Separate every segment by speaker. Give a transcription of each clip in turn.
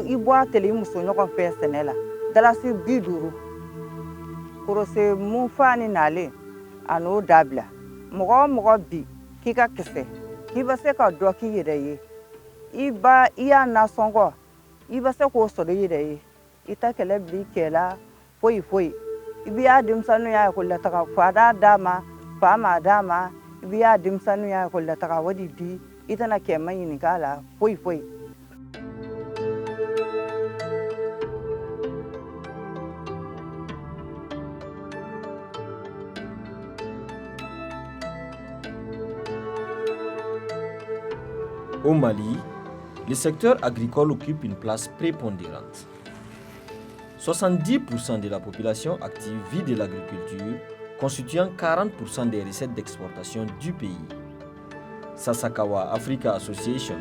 Speaker 1: i bɔ a tele i muso ɲɔgɔn fɛ sɛnɛ la dalasi 50 korose mun fa ni nalen a n'o dabila mɔgɔ o mɔgɔ bi k'i ka kisɛ k'i bɛ se ka dɔ k'i yɛrɛ ye i y'a nasɔngɔ i bɛ se k'o sɔrɔ i yɛrɛ ye i ta kɛlɛ bila i cɛ la foyi foyi i b'i y'a denmisɛnninw y'a ekɔli la taga fa d'a ma fa m'a d'a ma i b'i y'a denmisɛnninw y'a ekɔli la taga o de di i tɛna kɛmɛ ɲininka a la foyi foyi.
Speaker 2: Au Mali, le secteur agricole occupe une place prépondérante. 70% de la population active vit de l'agriculture, constituant 40% des recettes d'exportation du pays. Sasakawa Africa Association,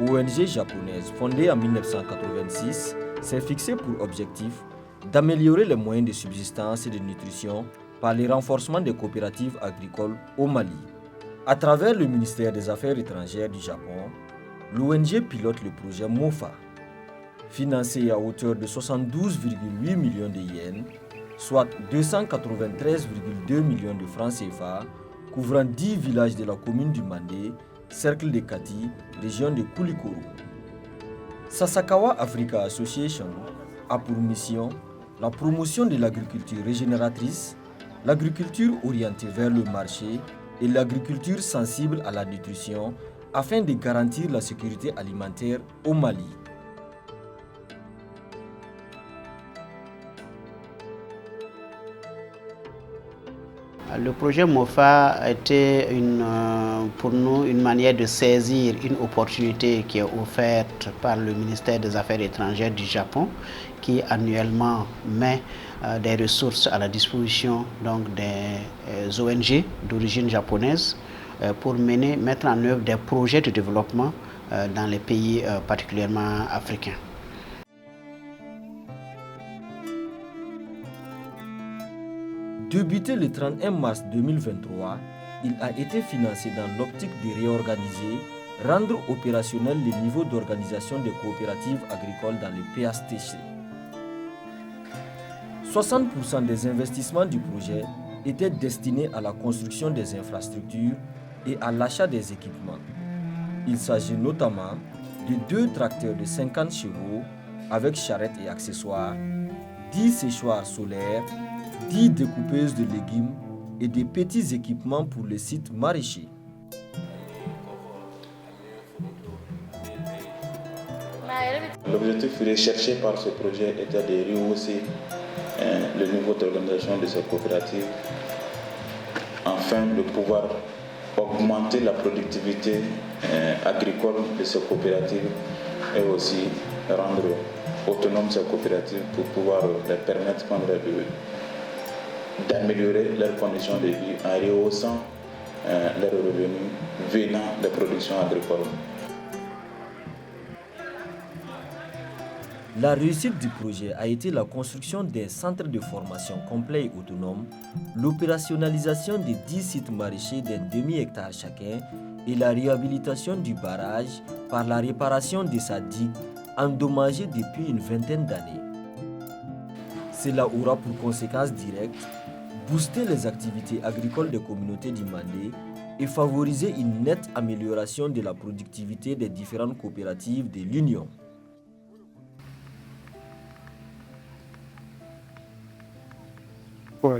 Speaker 2: ONG japonaise fondée en 1986, s'est fixée pour objectif d'améliorer les moyens de subsistance et de nutrition par le renforcement des coopératives agricoles au Mali. À travers le ministère des Affaires étrangères du Japon, l'ONG pilote le projet MOFA, financé à hauteur de 72,8 millions de yens, soit 293,2 millions de francs CFA, couvrant 10 villages de la commune du Mandé, cercle de Kati, région de Koulikoro. Sasakawa Africa Association a pour mission la promotion de l'agriculture régénératrice, l'agriculture orientée vers le marché et l'agriculture sensible à la nutrition afin de garantir la sécurité alimentaire au Mali.
Speaker 3: Le projet MOFA a été pour nous une manière de saisir une opportunité qui est offerte par le ministère des Affaires étrangères du Japon, qui annuellement met des ressources à la disposition donc, des ONG d'origine japonaise pour mettre en œuvre des projets de développement dans les pays particulièrement africains.
Speaker 2: Débuté le 31 mars 2023, il a été financé dans l'optique de réorganiser, rendre opérationnel le niveau d'organisation des coopératives agricoles dans le PASTC. 60% des investissements du projet étaient destinés à la construction des infrastructures et à l'achat des équipements. Il s'agit notamment de 2 tracteurs de 50 chevaux avec charrettes et accessoires, 10 séchoirs solaires, 10 découpeuses de légumes et des petits équipements pour les sites maraîchers.
Speaker 4: L'objectif recherché par ce projet était de rehausser le niveau d'organisation de ces coopératives afin de pouvoir augmenter la productivité agricole de ces coopératives et aussi rendre autonomes ces coopératives pour pouvoir leur permettre d'améliorer leurs conditions de vie en rehaussant leurs revenus venant des productions agricoles.
Speaker 2: La réussite du projet a été la construction d'un centre de formation complet et autonome, l'opérationnalisation de 10 sites maraîchers d'un demi-hectare chacun et la réhabilitation du barrage par la réparation de sa digue endommagée depuis une vingtaine d'années. Cela aura pour conséquence directe booster les activités agricoles des communautés du Mandé et favoriser une nette amélioration de la productivité des différentes coopératives de l'Union.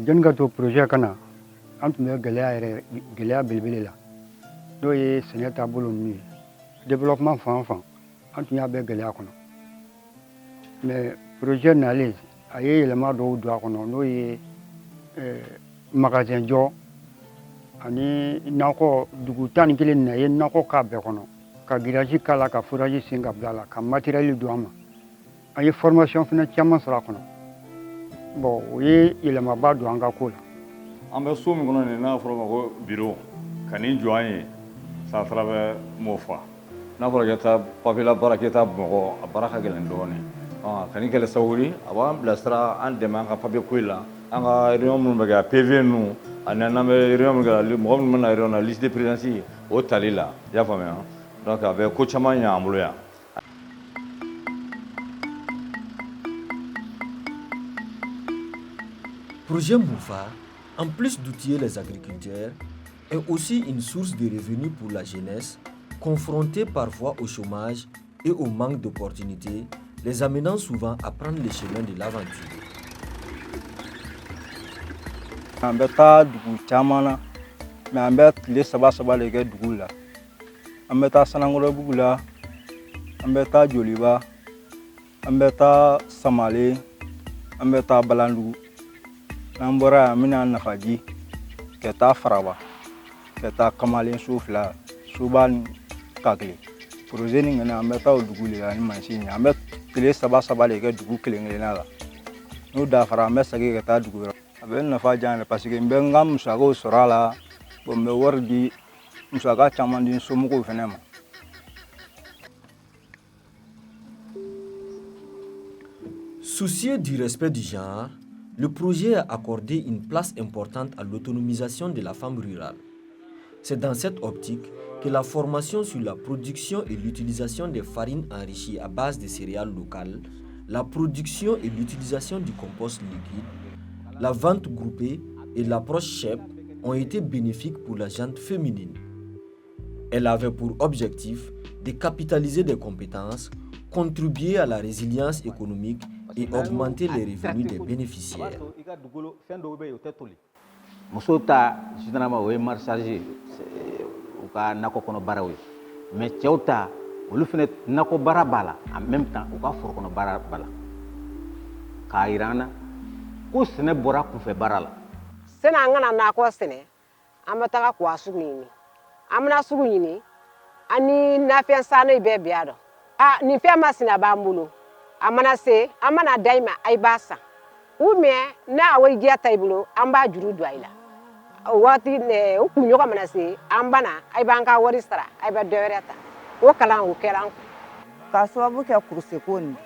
Speaker 5: Jangato projet kana an tun bɛ gɛlɛya belebele la n'o ye sɛnɛ taabolo ninnu ye développement fan o fan an tun y'a bɛɛ gɛlɛya kɔnɔ mais projet nalen a ye yɛlɛma dɔw don a kɔnɔ n'o ye magasin jɔ ani nakɔ dugu 11 na a ye nakɔ k'a bɛɛ kɔnɔ ka garage k'a la ka fourage sen ka bila a la ka matériel don a ma an ye formation fana caman sɔrɔ a kɔnɔ. Bon, o ye yɛlɛmaba don an ka ko la.
Speaker 6: An bɛ so min kɔnɔ nin n'a fɔra ma ko bureau ka nin jɔ an ye ça travers MOFA. N'a fɔra k'e taa papier la baara k'e taa Bamakɔ a baara ka gɛlɛn dɔɔnin. Ka nin kɛlɛ sababu ye a b'an bilasira an dɛmɛ an ka papier ko la an ka réunion minnu bɛ kɛ PV ninnu ani n'an bɛ réunion min kɛ mɔgɔ minnu bɛ na réunion na liste de présidence o tali la i y'a faamuya donc a bɛ ko caman ɲɛ an bolo yan.
Speaker 2: Projet Moufa, en plus d'outiller les agriculteurs, est aussi une source de revenus pour la jeunesse, confrontée parfois au chômage et au manque d'opportunités, les amenant souvent à prendre le chemin de l'aventure.
Speaker 7: An bɛ taa dugu caman na mais an bɛ tile saba saba de kɛ dugu la. An bɛ taa Sanangɔrɔbugu la, an bɛ taa Joliba, an bɛ taa Samale, an bɛ taa Balandugu. N'an bɔra yan an bɛna Nafaji ka taa Faraba, ka taa Kamalen so fila, Soba ni Kakile. Projet nin kɔni an bɛ taa o dugu de la ni mansin ye. An bɛ tile saba saba de kɛ dugu kelen kelenna la. N'o dafara an bɛ segin ka taa dugu wɛrɛ. A bɛ nafa diya n ye parce que n bɛ n ka musakaw sɔrɔ a la, bon n bɛ wari di musaka caman di n somɔgɔw fɛnɛ ma.
Speaker 2: Soucieux du respect du genre, le projet a accordé une place importante à l'autonomisation de la femme rurale. C'est dans cette optique que la formation sur la production et l'utilisation des farines enrichies à base de céréales locales, la production et l'utilisation du compost liquide, la vente groupée et l'approche chef ont été bénéfiques pour la gente féminine. Elle avait pour objectif de capitaliser des compétences, contribuer à la résilience économique et augmenter les revenus des bénéficiaires.
Speaker 8: Muso ta généralement o ye marchandise u ka nakɔ kɔnɔ baaraw ye mais cɛw ta olu fɛnɛ nakɔ baara b'a la en même temps u ka foro kɔnɔ baara b'a la k'a yira an na ko sɛnɛ bɔra kunfɛ baara la.
Speaker 9: Sɛnɛ an kana nakɔ sɛnɛ an bɛ taga kuwa sugu ɲini an bɛna sugu ɲini an ni nafɛn sanni bɛɛ bɛ yan dɔn nin fɛn masina b'an bolo a mana se an mana da i ma a b'a san ou bien n'a warijiya ta i bolo an b'a juru don a la o waati o kunɲɔgɔn mana se an bana a b'an ka wari sara a bɛ dɔ wɛrɛ ta o kalan o kɛra an kun.
Speaker 1: K'a sababu kɛ kuruseko nin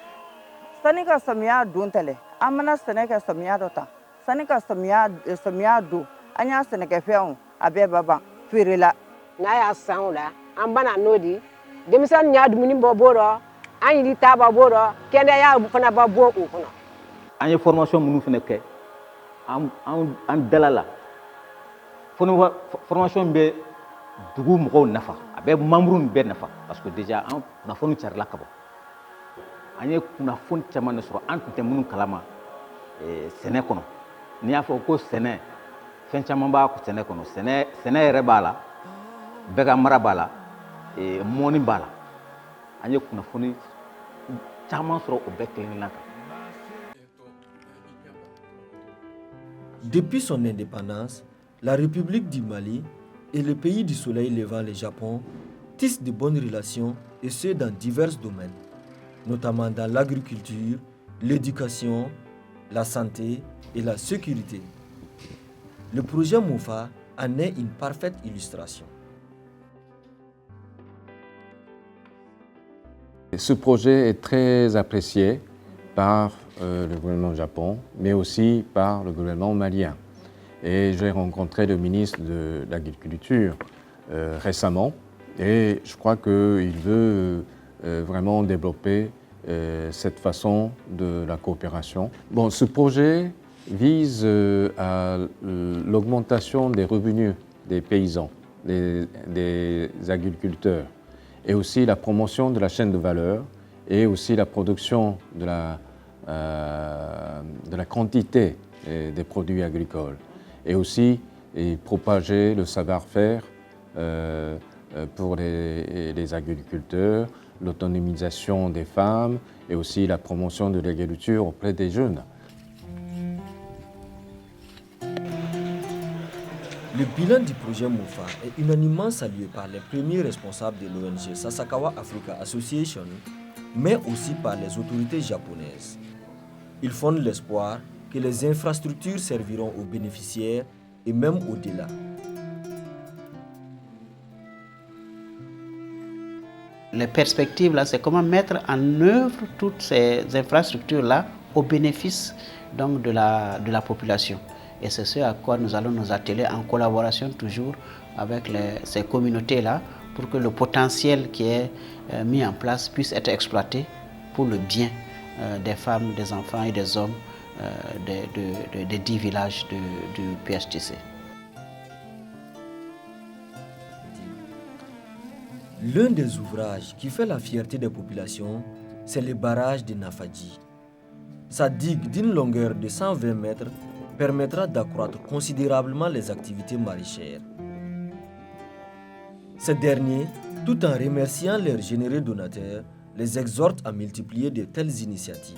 Speaker 1: sani ka samiya don tɛlɛ an mana sɛnɛ kɛ samiya dɔ ta sani ka samiya don an y'a sɛnɛkɛfɛnw a bɛɛ ba ban feere la.
Speaker 9: N'a y'a san o la an bana n'o di denmisɛnnin y'a dumuni bɔ b'o rɔ an yiri ta bɔ b'o rɔ kɛnɛya fana bɔ o kɔnɔ.
Speaker 8: An ye formation minnu fɛnɛ kɛ an dala la formation bɛ dugu mɔgɔw nafa a bɛ membres bɛɛ nafa parce que déjà an kunnafoni carila ka bɔ an ye kunnafoni caman de sɔrɔ an tun tɛ minnu kalama sɛnɛ kɔnɔ n'i y'a fɔ ko sɛnɛ fɛn caman b'a sɛnɛ kɔnɔ sɛnɛ yɛrɛ b'a la bɛɛ ka mara b'a la mɔni b'a la an ye kunnafoni caman sɔrɔ o bɛɛ kelen-kelenna kan.
Speaker 2: Depuis son indépendance, la République du Mali et le pays du soleil levant, le Japon, tissent de bonnes relations et ce dans divers domaines, notamment dans l'agriculture, l'éducation, la santé et la sécurité. Le projet Moufa en est une parfaite illustration.
Speaker 10: Ce projet est très apprécié par le gouvernement Japon, mais aussi par le gouvernement malien. Et j'ai rencontré le ministre de l'Agriculture récemment et je crois qu'il veut vraiment développer cette façon de la coopération. Bon, ce projet vise à l'augmentation des revenus des paysans, des agriculteurs et aussi la promotion de la chaîne de valeur et aussi la production de la quantité des produits agricoles et aussi propager le savoir-faire pour les agriculteurs, l'autonomisation des femmes et aussi la promotion de l'agriculture auprès des jeunes.
Speaker 2: Le bilan du projet Moufa est unanimement salué par les premiers responsables de l'ONG Sasakawa Africa Association, mais aussi par les autorités japonaises. Ils fondent l'espoir que les infrastructures serviront aux bénéficiaires et même au-delà.
Speaker 3: Les perspectives, là, c'est comment mettre en œuvre toutes ces infrastructures-là au bénéfice donc, de la population. Et c'est ce à quoi nous allons nous atteler en collaboration toujours avec ces communautés-là pour que le potentiel qui est mis en place puisse être exploité pour le bien des femmes, des enfants et des hommes des 10 villages du PSTC.
Speaker 2: L'un des ouvrages qui fait la fierté des populations, c'est le barrage de Nafadji. Sa digue d'une longueur de 120 mètres permettra d'accroître considérablement les activités maraîchères. Ces derniers, tout en remerciant leurs généreux donateurs, les exhortent à multiplier de telles initiatives.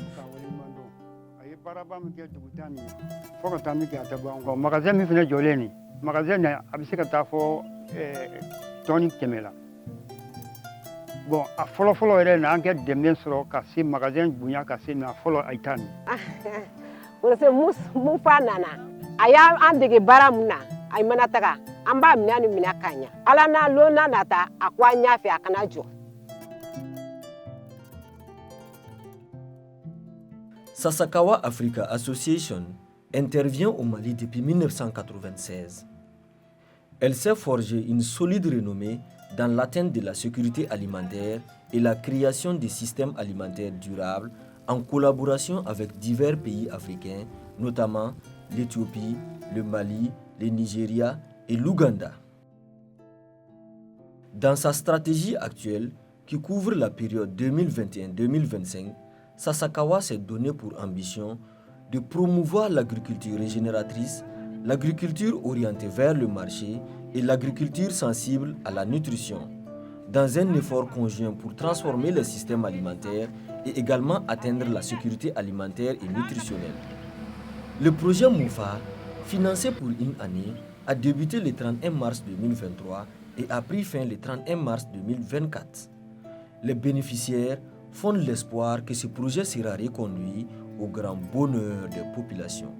Speaker 5: Bon, a fɔlɔ yɛrɛ na an kɛ dɛmɛ sɔrɔ ka se magasin bonya ka se na fɔlɔ a ita ni.
Speaker 9: Parce mun fa nana a y'a an dege baara mun na a mana taga an b'a minɛ ni minɛ ka ɲa ala n'a lonna nata a ko an y'a fɛ a kana jɔ.
Speaker 2: Sasakawa Africa Association intervient au Mali depuis 1996. Elle s'est forgée une solide renommée dans l'atteinte de la sécurité alimentaire et la création de systèmes alimentaires durables en collaboration avec divers pays africains, notamment l'Éthiopie, le Mali, le Nigeria et l'Ouganda. Dans sa stratégie actuelle, qui couvre la période 2021-2025, Sasakawa s'est donné pour ambition de promouvoir l'agriculture régénératrice, l'agriculture orientée vers le marché et l'agriculture sensible à la nutrition, dans un effort conjoint pour transformer le système alimentaire et également atteindre la sécurité alimentaire et nutritionnelle. Le projet MOFA, financé pour une année, a débuté le 31 mars 2023 et a pris fin le 31 mars 2024. Les bénéficiaires fondent l'espoir que ce projet sera reconduit au grand bonheur des populations.